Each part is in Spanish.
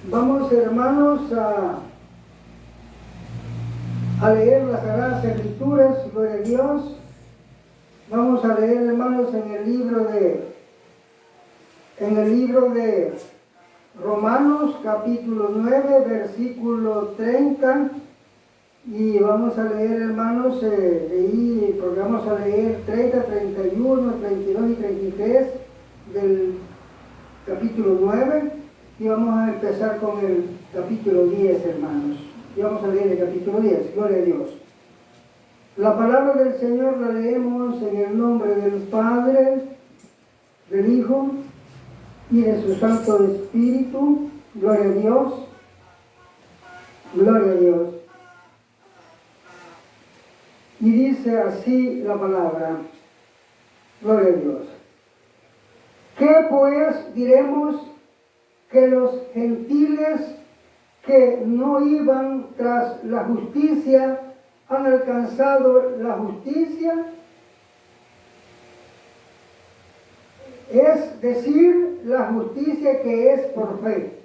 Vamos, hermanos, a leer las Sagradas Escrituras, gloria a Dios. Vamos a leer, hermanos, en el libro de Romanos, capítulo 9, versículo 30. Y vamos a leer, hermanos, porque vamos a leer 30, 31, 32 y 33 del capítulo 9. Y vamos a empezar con el capítulo 10, hermanos. Y vamos a leer el capítulo 10, gloria a Dios. La palabra del Señor la leemos en el nombre del Padre, del Hijo y de su Santo Espíritu. Gloria a Dios. Gloria a Dios. Y dice así la palabra. Gloria a Dios. ¿Qué pues diremos? Que los gentiles que no iban tras la justicia han alcanzado la justicia, es decir, la justicia que es por fe.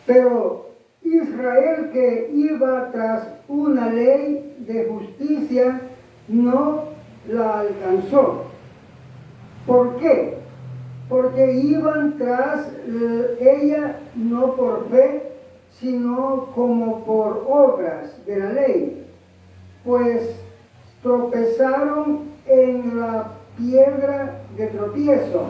Pero Israel, que iba tras una ley de justicia, no la alcanzó. ¿Por qué? Porque iban tras ella no por fe, sino como por obras de la ley, pues tropezaron en la piedra de tropiezo,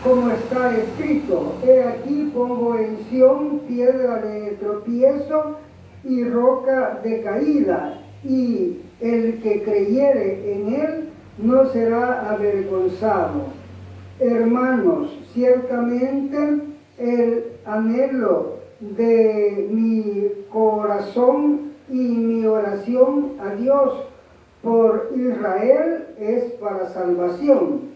como está escrito: he aquí pongo en Sión piedra de tropiezo y roca de caída, y el que creyere en él no será avergonzado. Hermanos, ciertamente el anhelo de mi corazón y mi oración a Dios por Israel es para salvación,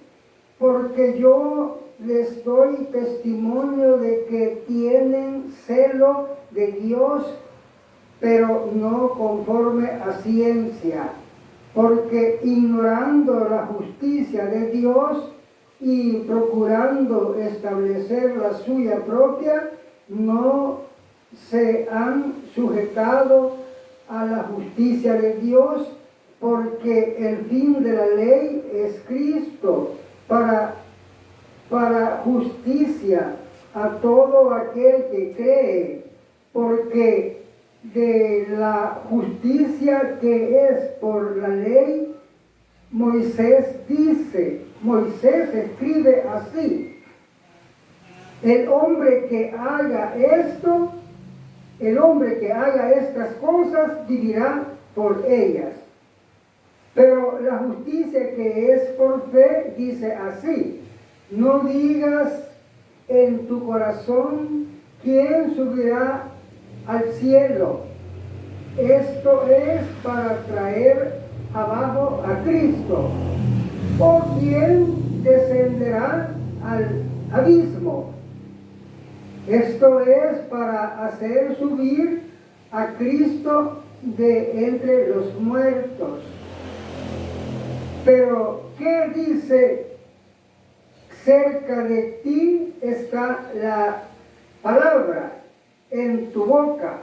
porque yo les doy testimonio de que tienen celo de Dios, pero no conforme a ciencia, porque ignorando la justicia de Dios y procurando establecer la suya propia, no se han sujetado a la justicia de Dios, porque el fin de la ley es Cristo, para justicia a todo aquel que cree, porque de la justicia que es por la ley, Moisés escribe así: el hombre que haga estas cosas vivirá por ellas. Pero la justicia que es por fe dice así: no digas en tu corazón quién subirá al cielo. Esto es para traer abajo a Cristo. ¿O quién descenderá al abismo? Esto es para hacer subir a Cristo de entre los muertos. Pero, ¿qué dice? Cerca de ti está la palabra, en tu boca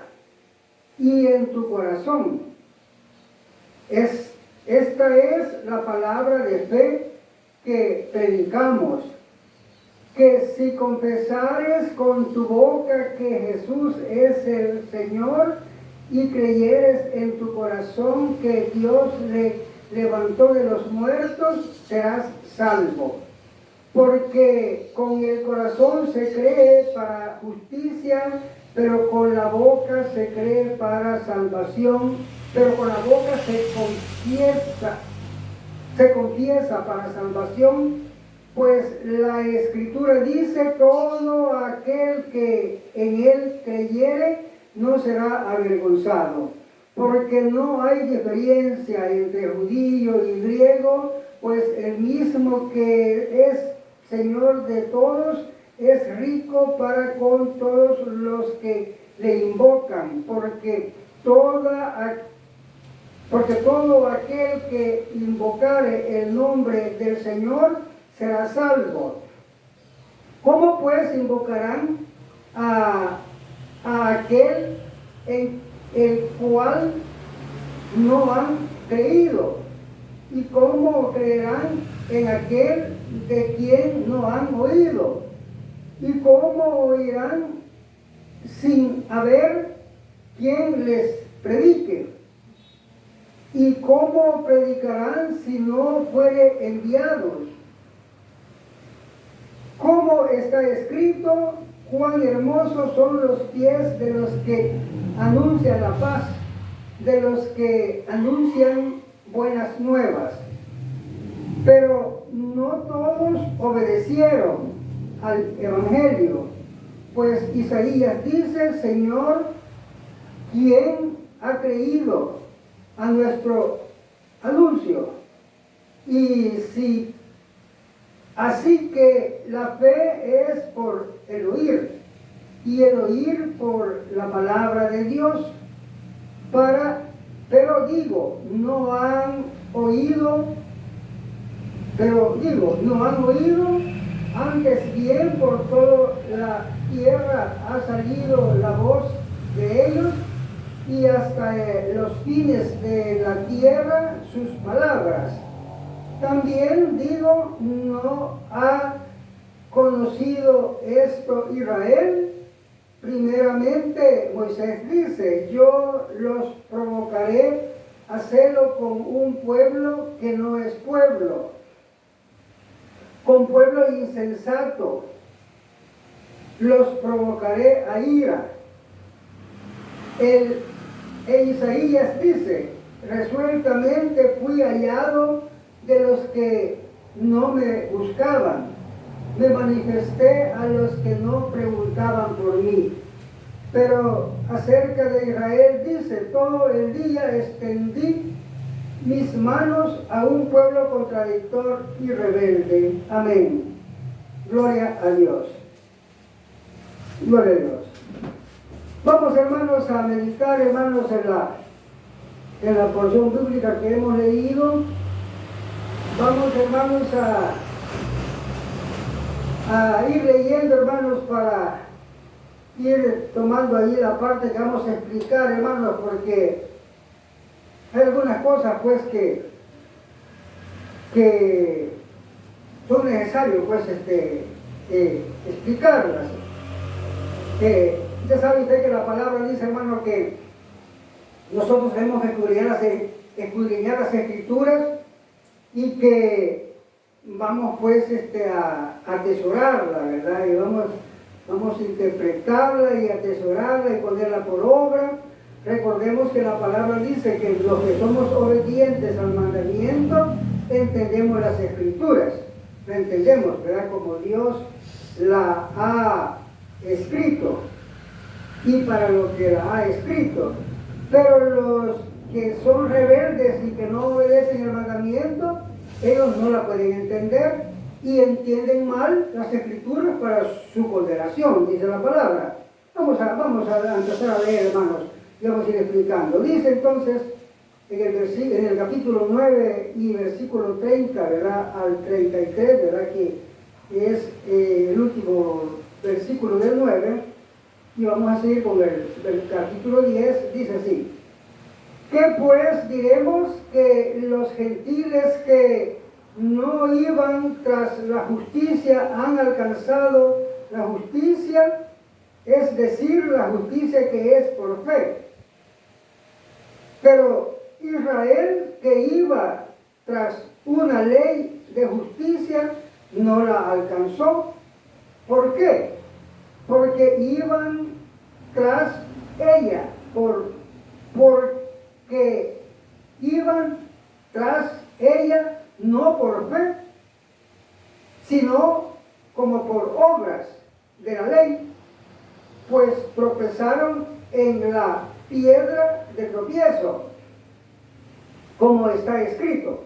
y en tu corazón. Esta es la palabra de fe que predicamos, que si confesares con tu boca que Jesús es el Señor y creyeres en tu corazón que Dios le levantó de los muertos, serás salvo. Porque con el corazón se cree para justicia, pero con la boca se cree para salvación. Pero con la boca se confiesa para salvación, pues la Escritura dice: todo aquel que en él creyere no será avergonzado, porque no hay diferencia entre judío y griego, pues el mismo que es Señor de todos es rico para con todos los que le invocan, porque todo aquel que invocare el nombre del Señor será salvo. ¿Cómo pues invocarán no han creído? ¿Y cómo creerán en aquel de quien no han oído? ¿Y cómo oirán sin haber quien les predique? ¿Y cómo predicarán si no fuere enviados? Como está escrito, cuán hermosos son los pies de los que anuncian la paz, de los que anuncian buenas nuevas. Pero no todos obedecieron al Evangelio, pues Isaías dice: Señor, ¿quién ha creído a nuestro anuncio? Y si así que la fe es por el oír, y el oír por la palabra de Dios. Pero digo, no han oído, antes bien por toda la tierra ha salido la voz de ellos, y hasta los fines de la tierra sus palabras. También digo, ¿no ha conocido esto Israel? Primeramente Moisés dice: yo los provocaré a celo con un pueblo que no es pueblo, con pueblo insensato, los provocaré a ira. Isaías dice: resueltamente fui hallado de los que no me buscaban, me manifesté a los que no preguntaban por mí. Pero acerca de Israel dice: todo el día extendí mis manos a un pueblo contradictor y rebelde. Amén. Gloria a Dios. Gloria a Dios. Vamos, hermanos, a meditar, hermanos, en la porción bíblica que hemos leído. Vamos, hermanos, a ir leyendo, hermanos, para ir tomando ahí la parte que vamos a explicar, hermanos, porque hay algunas cosas, pues, que son necesarios, pues, explicarlas. Ya sabe usted que la palabra dice, hermano, que nosotros debemos escudriñar las Escrituras, y que vamos, pues, a atesorarla, ¿verdad? Y vamos a interpretarla y atesorarla y ponerla por obra. Recordemos que la palabra dice que los que somos obedientes al mandamiento entendemos las Escrituras, la entendemos, ¿verdad? Como Dios la ha escrito y para lo que la ha escrito. Pero los que son rebeldes y que no obedecen el mandamiento, ellos no la pueden entender y entienden mal las Escrituras para su condenación, dice la palabra. Vamos a empezar a leer, hermanos, y vamos a ir explicando. Dice entonces en el capítulo 9 y versículo 30, ¿verdad?, al 33, ¿verdad?, que es el último versículo del 9, y vamos a seguir con el capítulo 10, dice así: ¿qué pues diremos? Que los gentiles que no iban tras la justicia han alcanzado la justicia, es decir, la justicia que es por fe. Pero Israel, que iba tras una ley de justicia, no la alcanzó. ¿Por qué? Porque iban tras ella, porque iban tras ella no por fe, sino como por obras de la ley, pues tropezaron en la piedra de tropiezo, como está escrito: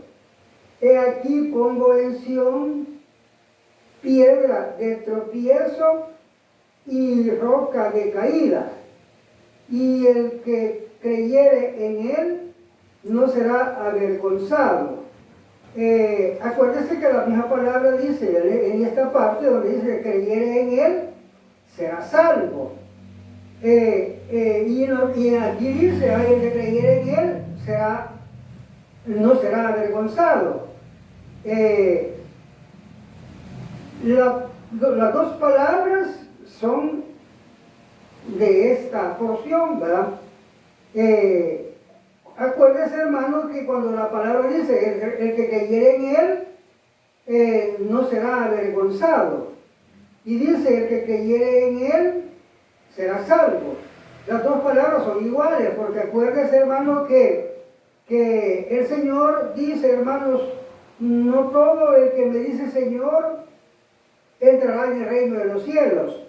he aquí pongo en Sión piedra de tropiezo y roca de caída, y el que creyere en él no será avergonzado. Acuérdense que la misma palabra dice en esta parte donde dice que creyere en él será salvo. Y aquí dice: el que creyere en él no será avergonzado. Las dos palabras son de esta porción, ¿verdad? Acuérdense, hermanos, que cuando la palabra dice el que creyere en él no será avergonzado, y dice el que creyere en él será salvo. Las dos palabras son iguales, porque acuérdense, hermanos, que el Señor dice, hermanos, no todo el que me dice Señor entrará en el reino de los cielos.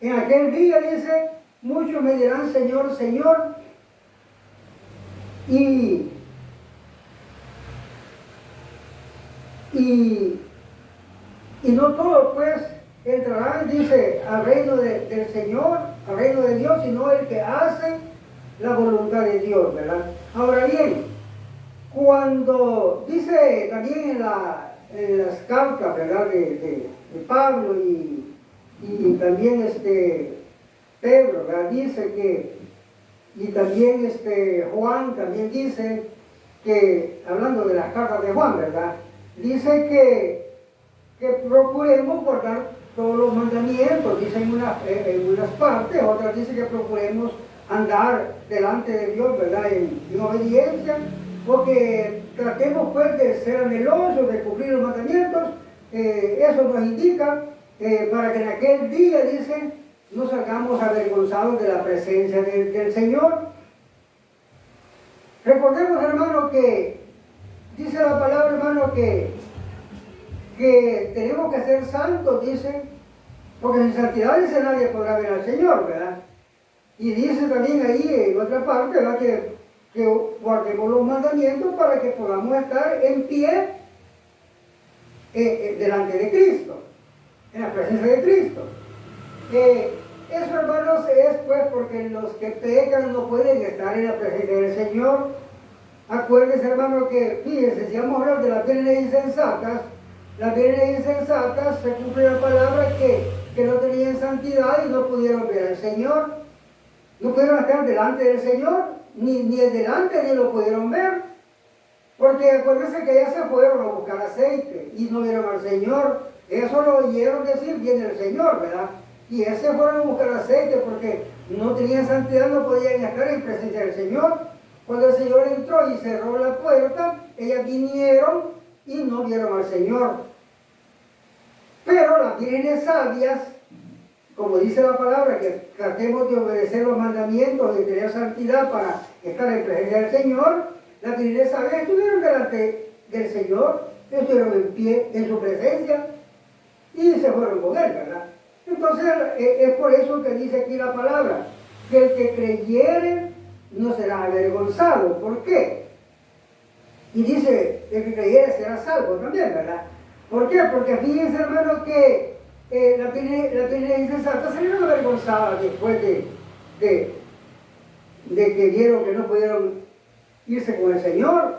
En aquel día, dice, muchos me dirán Señor, Señor, y no todos pues entrarán, dice, al reino del Señor, al reino de Dios, sino el que hace la voluntad de Dios, ¿verdad? Ahora bien, cuando dice también en las cartas, ¿verdad?, de Pablo y también Pedro, ¿verdad?, dice que, y también Juan también dice que, hablando de las cartas de Juan, ¿verdad?, dice que procuremos guardar todos los mandamientos, dice en unas partes, otras dice que procuremos andar delante de Dios, ¿verdad?, en obediencia, porque tratemos pues de ser anhelosos, de cumplir los mandamientos. Eso nos indica para que en aquel día, dice, no salgamos avergonzados de la presencia del Señor. Recordemos, hermano, que dice la palabra, hermano, que tenemos que ser santos, dice, porque sin santidad, dice, nadie podrá ver al Señor, ¿verdad? Y dice también ahí en otra parte, ¿verdad?, que guardemos los mandamientos para que podamos estar en pie delante de Cristo, en la presencia de Cristo. Eso, hermanos, es pues porque los que pecan no pueden estar en la presencia del Señor. Acuérdense, hermano, que fíjense, si vamos a hablar de las bienes insensatas, se cumple la palabra que no tenían santidad y no pudieron ver al Señor, no pudieron estar delante del Señor, ni delante ni lo pudieron ver, porque acuérdense que ellas se fueron a buscar aceite y no vieron al Señor. Eso lo oyeron decir, viene el Señor, ¿verdad? Y ellas se fueron a buscar aceite porque no tenían santidad, no podían estar en presencia del Señor. Cuando el Señor entró y cerró la puerta, ellas vinieron y no vieron al Señor. Pero las vírgenes sabias, como dice la palabra, que tratemos de obedecer los mandamientos, de tener santidad para estar en presencia del Señor, las vírgenes sabias estuvieron delante del Señor, estuvieron en pie en su presencia y se fueron con él, ¿verdad? Entonces es por eso que dice aquí la palabra, que el que creyere no será avergonzado. ¿Por qué? Y dice, el que creyere será salvo también, ¿verdad? ¿Por qué? Porque fíjense, hermanos, que las vírgenes insensatas salieron avergonzadas después de que vieron que no pudieron irse con el Señor.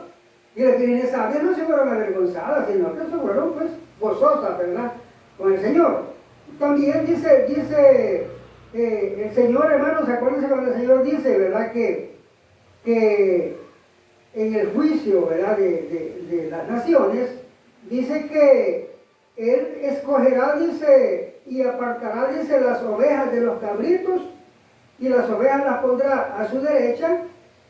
Y las vírgenes sabias no se fueron avergonzadas, sino que se fueron pues gozosas, ¿verdad?, con el Señor. También dice el Señor, hermanos, acuérdense cuando el Señor dice, ¿verdad?, que en el juicio, ¿verdad?, de las naciones, dice que Él escogerá, dice, y apartará, dice, las ovejas de los cabritos, y las ovejas las pondrá a su derecha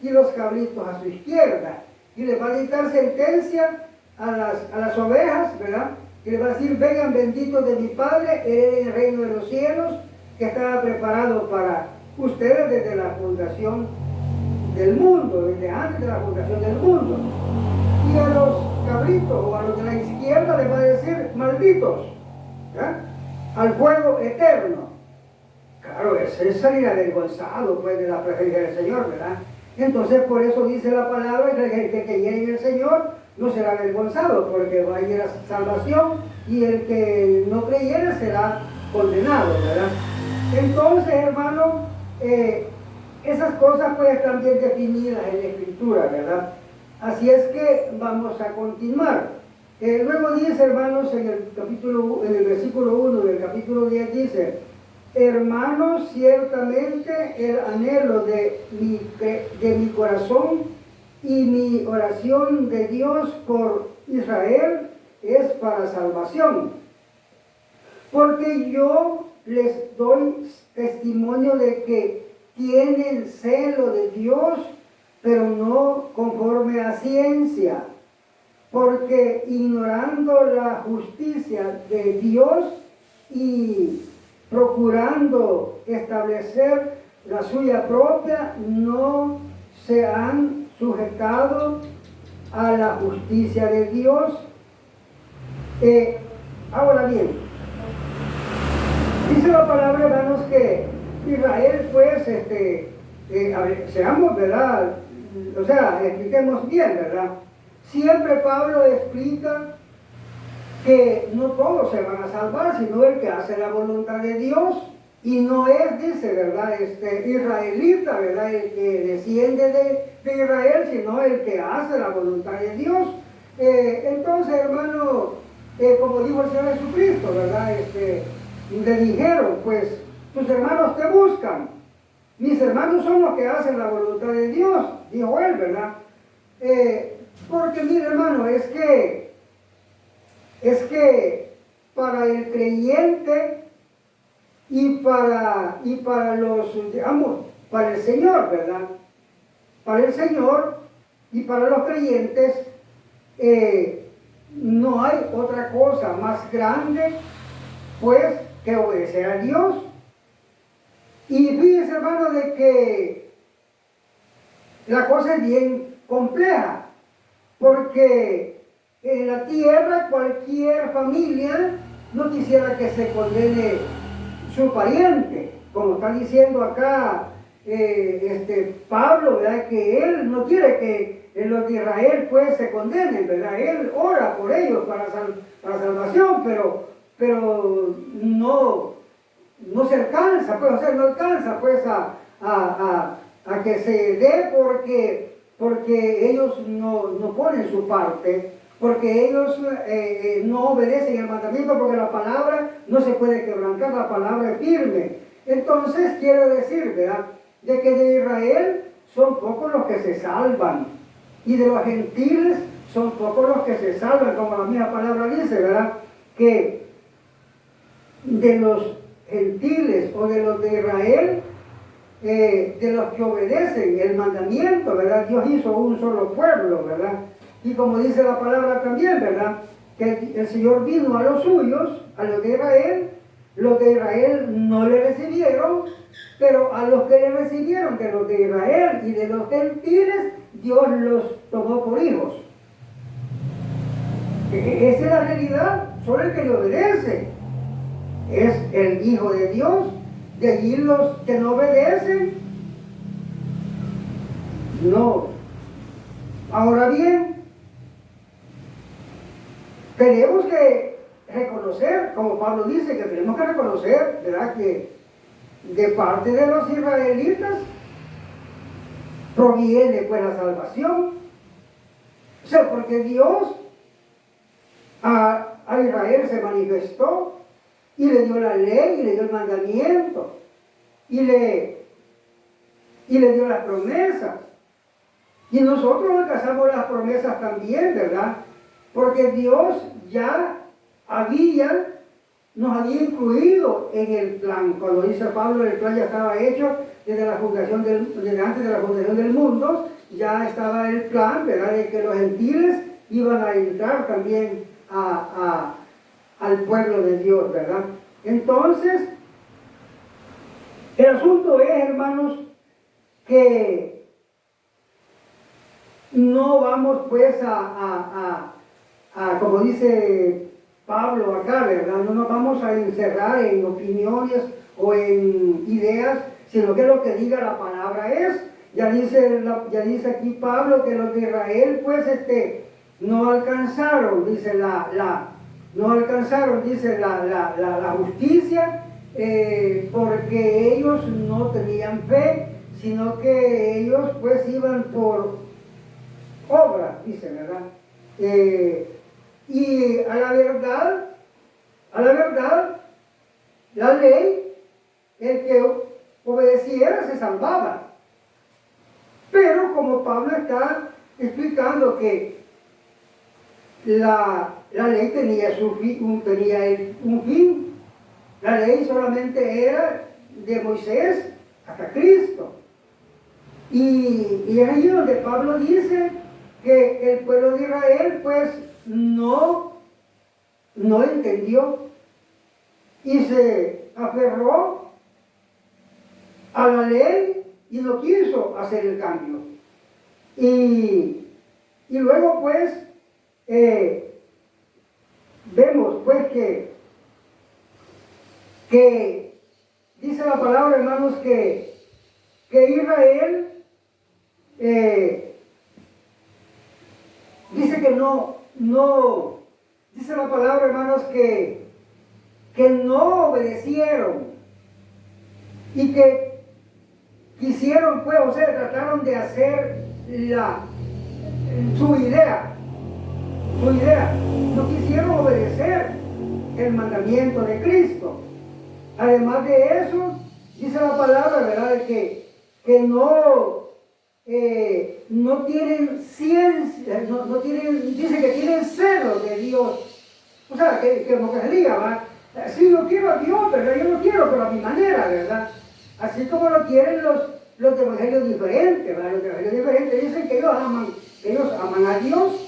y los cabritos a su izquierda. Y les va a dictar sentencia a las ovejas, ¿verdad?, y les va a decir, vengan benditos de mi Padre, hereden el reino de los cielos, que estaba preparado para ustedes desde la fundación del mundo, desde antes de la fundación del mundo. Y a los cabritos o a los de la izquierda les va a decir, malditos, ¿ya?, al fuego eterno. Claro, ese es salir avergonzado pues de la presencia del Señor, ¿verdad? Entonces por eso dice la palabra que el que creyere en el Señor no será avergonzado, porque va a ir a salvación, y el que no creyere será condenado, ¿verdad? Entonces, hermano, esas cosas pues están bien definidas en la Escritura, ¿verdad? Así es que vamos a continuar. Luego dice, hermanos, en el versículo 1 del capítulo 10 dice, hermanos, ciertamente el anhelo de mi corazón y mi oración de Dios por Israel es para salvación. Porque yo les doy testimonio de que tienen celo de Dios, pero no conforme a ciencia. Porque ignorando la justicia de Dios y procurando establecer la suya propia, no se han sujetado a la justicia de Dios. Ahora bien, dice la palabra, hermanos, que Israel, pues, a ver, seamos, ¿verdad? O sea, expliquemos bien, ¿verdad? Siempre Pablo explica que no todos se van a salvar, sino el que hace la voluntad de Dios. Y no es, dice, ¿verdad?, israelita, ¿verdad?, el que desciende de Israel, sino el que hace la voluntad de Dios. Entonces, hermano, como dijo el Señor Jesucristo, ¿verdad?, le dijeron, pues, tus hermanos te buscan. Mis hermanos son los que hacen la voluntad de Dios, dijo él, ¿verdad? Porque, mire, hermano, es que para el creyente y para los, digamos, para el Señor, ¿verdad? Para el Señor y para los creyentes no hay otra cosa más grande, pues, que obedecer a Dios. Y fíjense, hermano, de que la cosa es bien compleja, porque en la tierra cualquier familia no quisiera que se condene su pariente, como está diciendo acá Pablo, ¿verdad?, que él no quiere que los de Israel pues se condenen, ¿verdad? Él ora por ellos para salvación, pero no se alcanza, pues, o sea, no alcanza pues a que se dé porque ellos no ponen su parte, porque ellos no obedecen el mandamiento, porque la palabra no se puede quebrantar, la palabra es firme. Entonces quiero decir, ¿verdad?, de que de Israel son pocos los que se salvan, y de los gentiles son pocos los que se salvan, como la misma palabra dice, ¿verdad?, que de los gentiles o de los de Israel, de los que obedecen el mandamiento, ¿verdad?, Dios hizo un solo pueblo, ¿verdad? Y como dice la palabra también, ¿verdad?, que el Señor vino a los suyos, a los de Israel no le recibieron, pero a los que le recibieron, de los de Israel y de los gentiles, Dios los tomó por hijos. Esa es la realidad, solo el que le obedece es el Hijo de Dios. De allí los que no obedecen, no. Ahora bien, tenemos que reconocer, como Pablo dice, que tenemos que reconocer, ¿verdad?, que de parte de los israelitas proviene pues la salvación. O sea, porque Dios a Israel se manifestó y le dio la ley y le dio el mandamiento y le dio las promesas. Y nosotros alcanzamos las promesas también, ¿verdad? Porque Dios ya nos había incluido en el plan. Cuando dice Pablo, el plan ya estaba hecho desde antes de la fundación del mundo, ya estaba el plan, ¿verdad?, de que los gentiles iban a entrar también al pueblo de Dios, ¿verdad? Entonces, el asunto es, hermanos, que no vamos pues como dice Pablo acá, ¿verdad?, no nos vamos a encerrar en opiniones o en ideas, sino que lo que diga la palabra es. Ya dice aquí Pablo que los de Israel pues no alcanzaron, dice no alcanzaron, dice la justicia, porque ellos no tenían fe, sino que ellos pues iban por obra, dice, ¿verdad? Y a la verdad, la ley, el que obedeciera se salvaba. Pero como Pablo está explicando que la ley tenía un fin. La ley solamente era de Moisés hasta Cristo. Y es ahí donde Pablo dice que el pueblo de Israel pues no entendió y se aferró a la ley y no quiso hacer el cambio. Y luego pues vemos pues que dice la palabra, hermanos, que Israel dice que no, dice la palabra, hermanos, que no obedecieron y que quisieron, pues, o sea, trataron de hacer su idea, no quisieron obedecer el mandamiento de Cristo. Además de eso, dice la palabra, ¿verdad?, que no tienen ciencia, dice que tienen celo de Dios. O sea, que como que se diga, ¿verdad? Sí, yo quiero a Dios, ¿verdad? Yo lo quiero, pero a mi manera, ¿verdad? Así como lo quieren los evangelios diferentes, ¿verdad? Los evangelios diferentes dicen que ellos aman a Dios.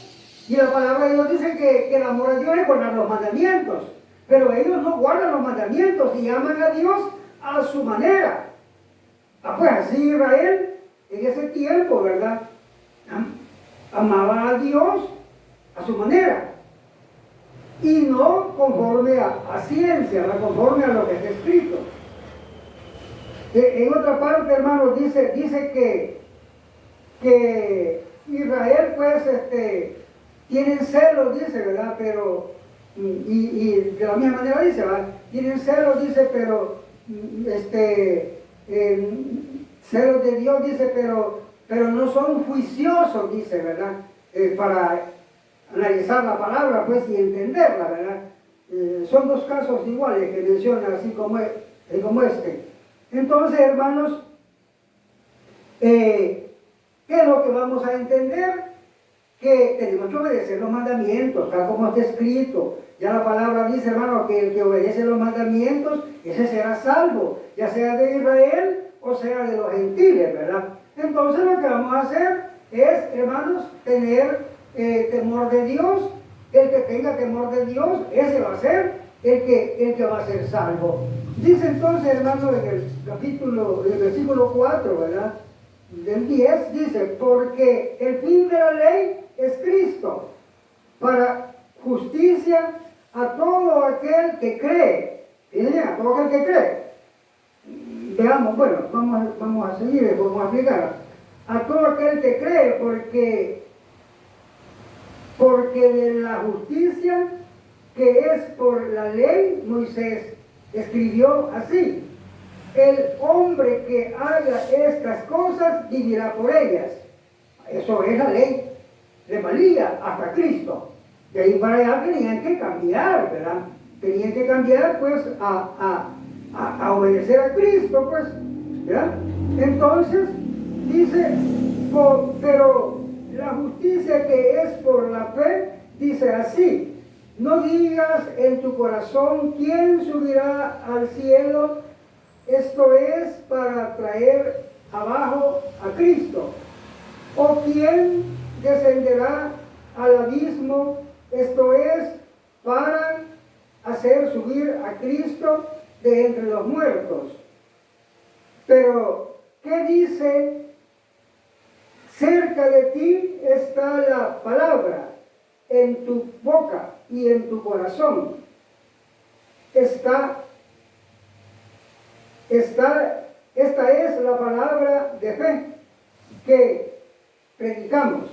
Y la palabra de Dios dice que el amor a Dios es guardar los mandamientos. Pero ellos no guardan los mandamientos y aman a Dios a su manera. Pues así Israel en ese tiempo, ¿verdad?, amaba a Dios a su manera. Y no conforme a ciencia, ¿verdad?, conforme a lo que está escrito. En otra parte, hermanos, dice que Israel, pues, tienen celos, dice, ¿verdad? Pero, y de la misma manera dice, ¿verdad? Tienen celos, dice, pero, celos de Dios, dice, pero no son juiciosos, dice, ¿verdad? Para analizar la palabra, pues, y entenderla, ¿verdad? Son dos casos iguales que menciona, así como este. Entonces, hermanos, ¿qué es lo que vamos a entender? Que tenemos que obedecer los mandamientos, tal como está escrito. Ya la palabra dice, hermano, que el que obedece los mandamientos, ese será salvo, ya sea de Israel o sea de los gentiles, ¿verdad? Entonces lo que vamos a hacer es, hermanos, tener temor de Dios. El que tenga temor de Dios, ese va a ser el que va a ser salvo. Dice entonces, hermano, en el versículo 4, ¿verdad?, del 10, dice, porque el fin de la ley es Cristo, para justicia a todo aquel que cree. Fíjense, a todo aquel que cree. Veamos, bueno, vamos a seguir, vamos a explicar. A todo aquel que cree, porque de la justicia que es por la ley, Moisés escribió así: el hombre que haga estas cosas vivirá por ellas. Eso es la ley. Le valía hasta Cristo. De ahí para allá tenían que cambiar, ¿verdad? Tenían que cambiar, pues, a obedecer a Cristo, pues, ¿verdad? Entonces, dice, pero la justicia que es por la fe, dice así: no digas en tu corazón quién subirá al cielo, esto es para traer abajo a Cristo, o quién descenderá al abismo, esto es para hacer subir a Cristo de entre los muertos. Pero, ¿qué dice? Cerca de ti está la palabra, en tu boca y en tu corazón. Esta es la palabra de fe que predicamos,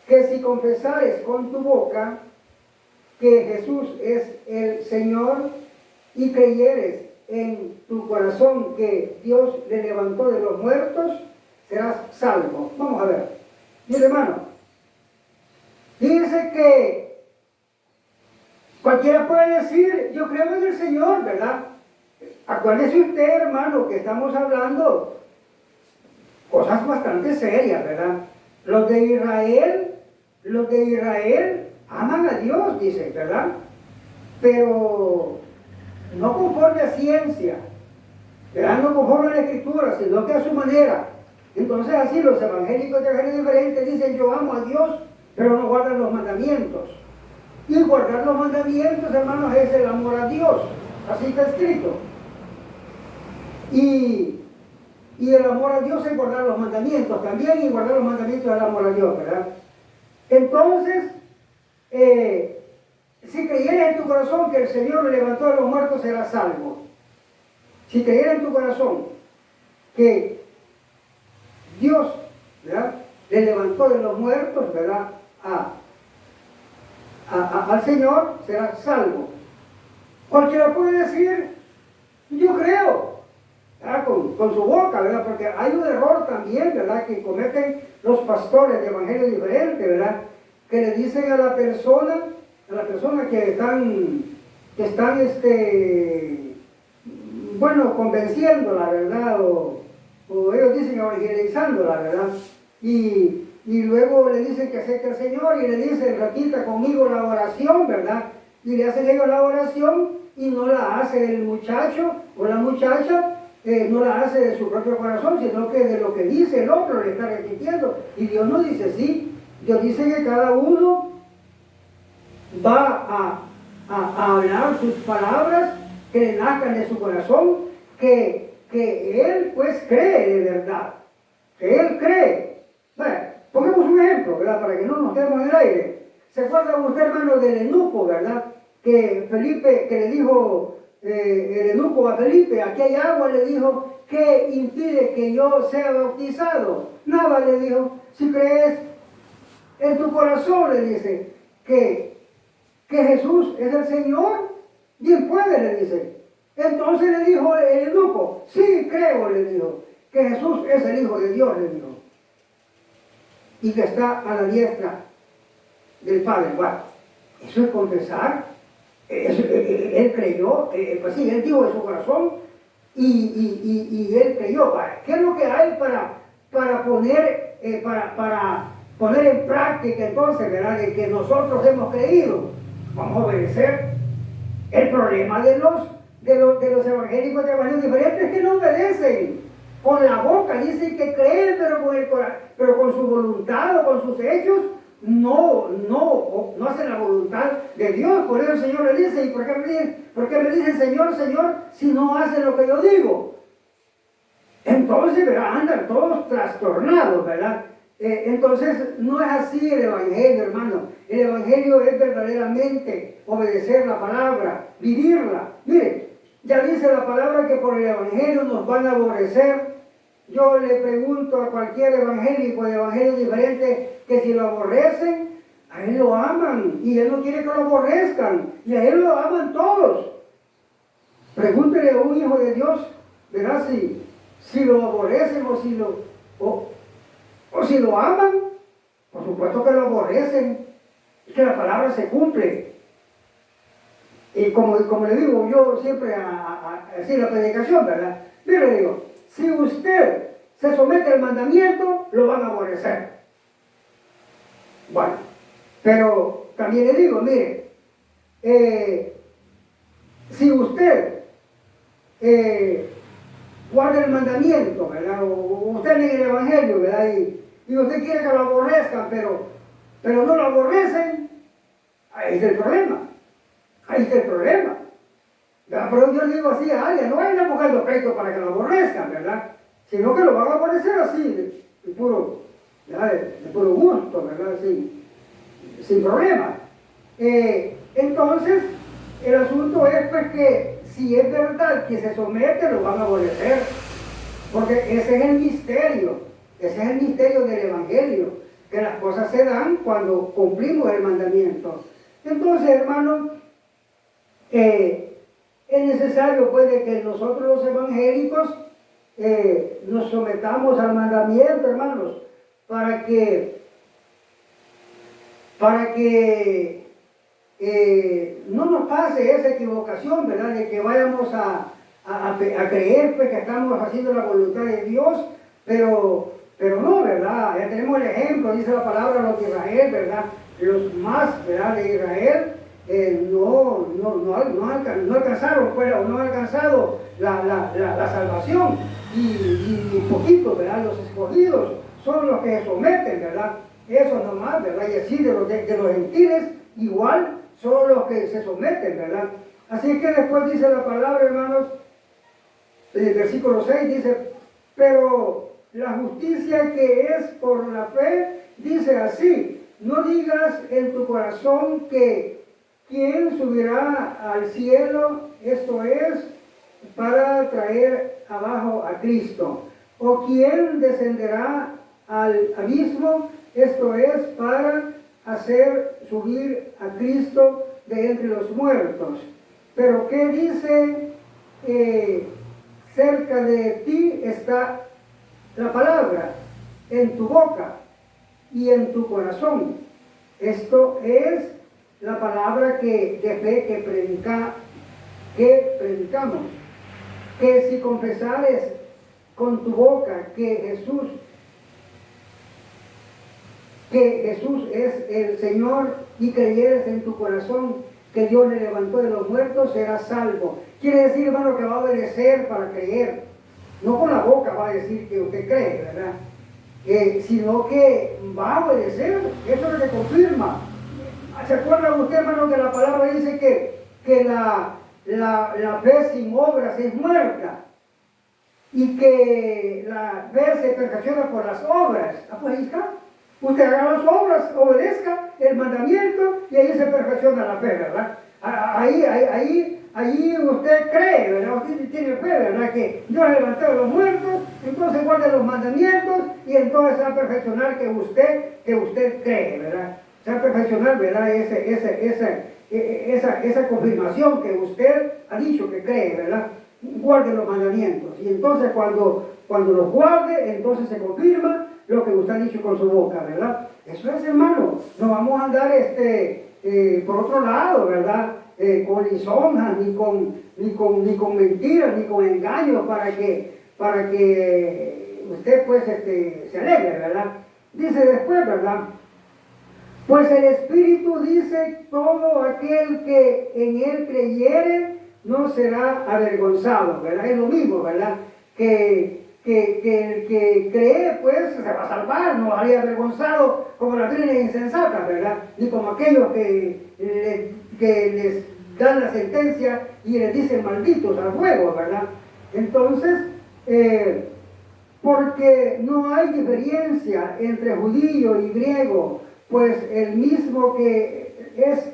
que si confesares con tu boca que Jesús es el Señor y creyeres en tu corazón que Dios le levantó de los muertos, serás salvo. Vamos a ver, mi hermano, dice que cualquiera puede decir, yo creo en el Señor, ¿verdad? Acuérdese usted, hermano, que estamos hablando cosas bastante serias, ¿verdad? los de Israel aman a Dios, dice, ¿verdad? Pero no conforme a ciencia, ¿verdad? No conforme a la Escritura, sino que a su manera. Entonces así los evangélicos de género diferente dicen yo amo a Dios, pero no guardan los mandamientos. Y guardar los mandamientos, hermanos, es el amor a Dios. Así está escrito. Y el amor a Dios es guardar los mandamientos también, y guardar los mandamientos es el amor a Dios, ¿verdad? Entonces, si creyeres en tu corazón que el Señor lo levantó de los muertos, serás salvo. Si creyeres en tu corazón que Dios, ¿verdad?, le levantó de los muertos, ¿verdad?, al Señor, serás salvo. Cualquiera puede decir, yo creo, con su boca, ¿verdad? Porque hay un error también, ¿verdad?, que cometen los pastores de evangelio diferente, ¿verdad?, que le dicen a la persona que están bueno, convenciéndola, ¿verdad?, o ellos dicen evangelizándola, ¿verdad?, y luego le dicen que acepte al Señor y le dicen, repita conmigo la oración, ¿verdad?, y le hacen ellos la oración y no la hace el muchacho o la muchacha, no la hace de su propio corazón, sino que de lo que dice el otro le está repitiendo. Y Dios no dice así. Dios dice que cada uno va a hablar sus palabras que le nazcan de su corazón, que él pues cree de verdad, que él cree. Bueno, pongamos un ejemplo, ¿verdad?, para que no nos quedemos en el aire. ¿Se acuerda usted, hermano, del eunuco, verdad?, que le dijo el eunuco a Felipe, aquí hay agua, le dijo, ¿qué impide que yo sea bautizado? Nada, le dijo, si crees en tu corazón, le dice, que Jesús es el Señor, bien puede, le dice. Entonces le dijo el eunuco, sí creo, le dijo, que Jesús es el Hijo de Dios, le dijo, y que está a la diestra del Padre. Bueno, eso es confesar. Él creyó, pues sí, él dijo de su corazón y él creyó. ¿Qué es lo que hay para poner en práctica entonces, ¿verdad?, de que nosotros hemos creído? Vamos a obedecer. El problema de los evangélicos de evangelio diferentes es que no obedecen. Con la boca dicen que creen, pero con el corazón, pero con su voluntad o con sus hechos no hacen la voluntad de Dios. Por eso el Señor le dice, ¿y por qué me dicen Señor, Señor, si no hacen lo que yo digo? Entonces, ¿verdad?, andan todos trastornados, ¿verdad? Entonces, no es así el Evangelio, hermano. El Evangelio es verdaderamente obedecer la palabra, vivirla. Mire, ya dice la palabra que por el Evangelio nos van a aborrecer. Yo le pregunto a cualquier evangélico de evangelio diferente que si lo aborrecen, a él lo aman y él no quiere que lo aborrezcan y a él lo aman todos. Pregúntele a un hijo de Dios, verá si lo aborrecen o si lo aman. Por supuesto que lo aborrecen, es que la palabra se cumple. Y como le digo yo siempre así la predicación, ¿verdad? Yo le digo, si usted se somete al mandamiento, lo van a aborrecer. Bueno, pero también le digo, mire, si usted guarda el mandamiento, ¿verdad?, o usted lee el Evangelio, ¿verdad?, y usted quiere que lo aborrezcan, pero no lo aborrecen, ahí está el problema. Ahí está el problema. Pero yo le digo así a alguien, no vayan a buscar pleito para que lo aborrezcan, ¿verdad?, sino que lo van a aborrecer así, de puro gusto, ¿verdad?, sin problema. Entonces, el asunto es pues que si es verdad que se somete, lo van a aborrecer, porque ese es el misterio del Evangelio, que las cosas se dan cuando cumplimos el mandamiento. Entonces, hermano, es necesario pues de que nosotros los evangélicos nos sometamos al mandamiento, hermanos, para que no nos pase esa equivocación, ¿verdad?, de que vayamos a creer pues, que estamos haciendo la voluntad de Dios, pero Pero no, ¿verdad? Ya tenemos el ejemplo, dice la palabra, los de Israel, ¿verdad? Los más, ¿verdad? De Israel no alcanzaron, pues, o no han alcanzado la salvación. Y poquito, ¿verdad? Los escogidos son los que se someten, ¿verdad? Eso nomás, ¿verdad? Y así de los gentiles, igual son los que se someten, ¿verdad? Así que después dice la palabra, hermanos, en el versículo 6 dice, pero la justicia que es por la fe, dice así, no digas en tu corazón que quién subirá al cielo, esto es, para traer abajo a Cristo, o quién descenderá al abismo, esto es, para hacer subir a Cristo de entre los muertos. Pero ¿qué dice? Cerca de ti está la palabra, en tu boca y en tu corazón. Esto es la palabra de fe que predicamos. Que si confesares con tu boca que Jesús es el Señor y creyeres en tu corazón que Dios le levantó de los muertos, serás salvo. Quiere decir, hermano, que va a obedecer para creer. No con la boca va a decir que usted cree, ¿verdad? Sino que va a obedecer. Eso es lo que confirma. ¿Se acuerda usted, hermano, que la palabra dice que la fe sin obras es muerta? Y que la fe se perfecciona por las obras. Ah, pues ahí está. Usted haga las obras, obedezca el mandamiento y ahí se perfecciona la fe, ¿verdad? Ahí usted cree, ¿verdad? Usted tiene fe, ¿verdad? Que Dios levantó a los muertos, entonces guarde los mandamientos y entonces se va a perfeccionar que usted cree, ¿verdad? Se va a perfeccionar, ¿verdad? Esa confirmación que usted ha dicho que cree, ¿verdad? Guarde los mandamientos. Y entonces cuando los guarde, entonces se confirma lo que usted ha dicho con su boca, ¿verdad? Eso es, hermano. No vamos a andar por otro lado, ¿verdad? Con lisonjas, ni con mentiras, ni con engaños para que usted pues se alegre, ¿verdad? Dice después, ¿verdad? Pues el Espíritu dice, todo aquel que en él creyere no será avergonzado, ¿verdad? Es lo mismo, ¿verdad? Que el que cree, pues, se va a salvar, no va a ir avergonzado como las vírgenes insensatas, ¿verdad? Ni como aquellos que les dan la sentencia y les dicen malditos al fuego, ¿verdad? Entonces, porque no hay diferencia entre judío y griego, pues el mismo que es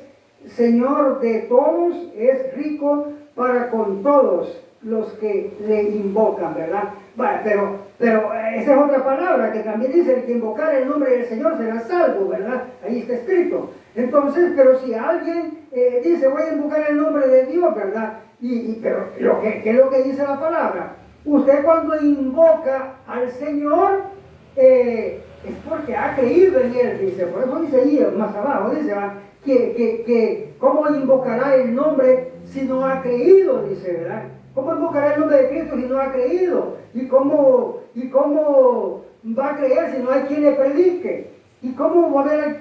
Señor de todos es rico para con todos los que le invocan, ¿verdad? Bueno, pero esa es otra palabra que también dice, el que invocar el nombre del Señor será salvo, ¿verdad? Ahí está escrito. Entonces, pero si alguien dice, voy a invocar el nombre de Dios, ¿verdad? Pero ¿qué es lo que dice la palabra? Usted cuando invoca al Señor, es porque ha creído en Él, dice. Por eso dice ahí, más abajo, dice, ¿verdad? Que ¿cómo invocará el nombre si no ha creído? Dice, ¿verdad? ¿Cómo invocará el nombre de Cristo si no ha creído? ¿Y cómo va a creer si no hay quien le predique? ¿Y cómo va a haber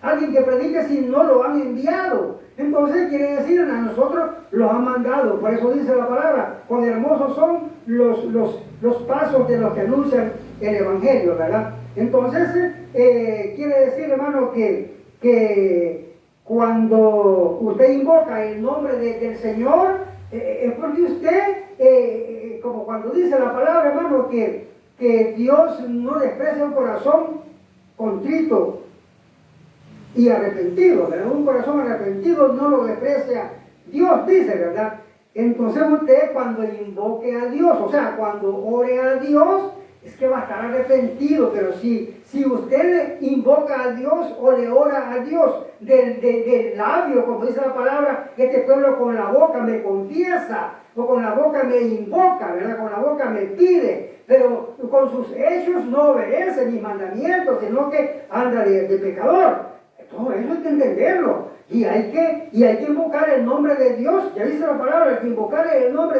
alguien que predique si no lo han enviado? Entonces quiere decir, a nosotros los han mandado. Por eso dice la palabra, cuán hermosos son los pasos de los que anuncian el Evangelio, ¿verdad? Entonces quiere decir, hermano, que cuando usted invoca el nombre del Señor, es porque usted, como cuando dice la palabra, hermano, que Dios no desprecia un corazón contrito y arrepentido, ¿verdad? Un corazón arrepentido no lo desprecia Dios, dice, ¿verdad? Entonces usted cuando invoque a Dios, o sea, cuando ore a Dios, es que va a estar arrepentido. Pero si usted invoca a Dios o le ora a Dios del labio, como dice la palabra, que este pueblo con la boca me confiesa, o con la boca me invoca, ¿verdad? Con la boca me pide, pero con sus hechos no obedece mis mandamientos, sino que anda de pecador. Todo eso hay que entenderlo. Y hay que invocar el nombre de Dios. Ya dice la palabra, el que invocar el nombre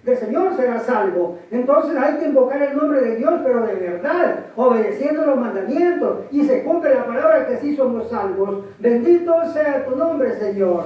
del Señor será salvo. Entonces hay que invocar el nombre de Dios, pero de verdad. mal, obedeciendo los mandamientos, y se cumple la palabra que sí somos salvos. Bendito sea tu nombre, Señor.